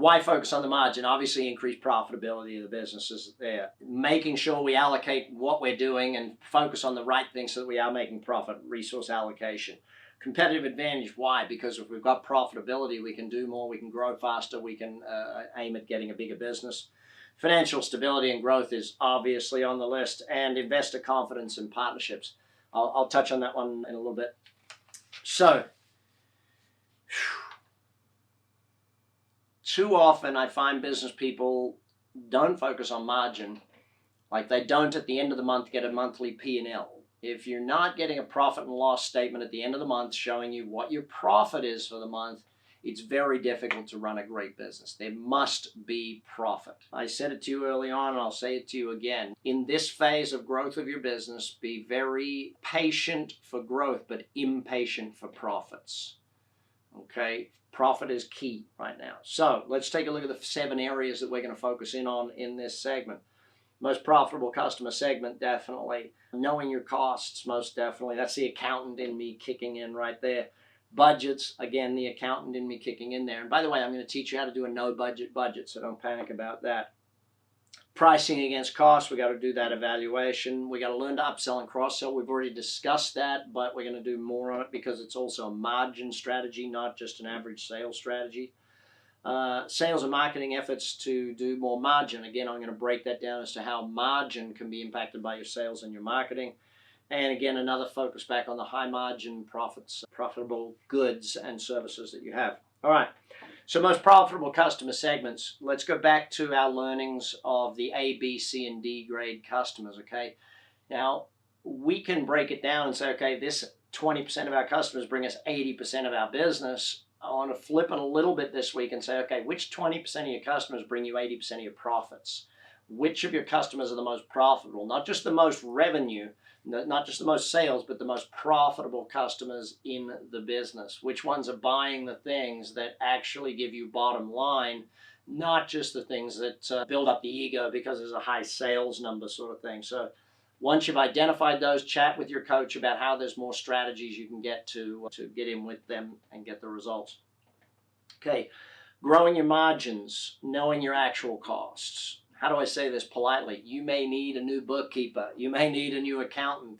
Why focus on the margin? Obviously, increase profitability of the business is there. Making sure we allocate what we're doing and focus on the right things so that we are making profit, resource allocation. Competitive advantage, why? Because if we've got profitability, we can do more, we can grow faster, we can aim at getting a bigger business. Financial stability and growth is obviously on the list, and investor confidence and partnerships. I'll touch on that one in a little bit. So, too often I find business people don't focus on margin, like they don't at the end of the month get a monthly P&L. If you're not getting a profit and loss statement at the end of the month showing you what your profit is for the month, it's very difficult to run a great business. There must be profit. I said it to you early on, and I'll say it to you again. In this phase of growth of your business, be very patient for growth, but impatient for profits. Okay? Profit is key right now. So let's take a look at the 7 areas that we're going to focus in on in this segment. Most profitable customer segment, definitely. Knowing your costs, most definitely. That's the accountant in me kicking in right there. Budgets, again, the accountant in me kicking in there. And by the way, I'm going to teach you how to do a no-budget budget, so don't panic about that. Pricing against costs, we got to do that evaluation. We got to learn to upsell and cross-sell. We've already discussed that, but we're going to do more on it because it's also a margin strategy, not just an average sales strategy. Sales and marketing efforts to do more margin. Again, I'm going to break that down as to how margin can be impacted by your sales and your marketing. And again, another focus back on the high margin profits, profitable goods and services that you have. All right. So most profitable customer segments. Let's go back to our learnings of the A, B, C, and D grade customers, okay? Now, we can break it down and say, okay, this 20% of our customers bring us 80% of our business. I want to flip it a little bit this week and say, okay, which 20% of your customers bring you 80% of your profits? Which of your customers are the most profitable? Not just the most revenue, not just the most sales, but the most profitable customers in the business. Which ones are buying the things that actually give you bottom line, not just the things that build up the ego because there's a high sales number sort of thing. So once you've identified those, chat with your coach about how there's more strategies you can get to get in with them and get the results. Okay, growing your margins, knowing your actual costs. How do I say this politely? You may need a new bookkeeper. You may need a new accountant.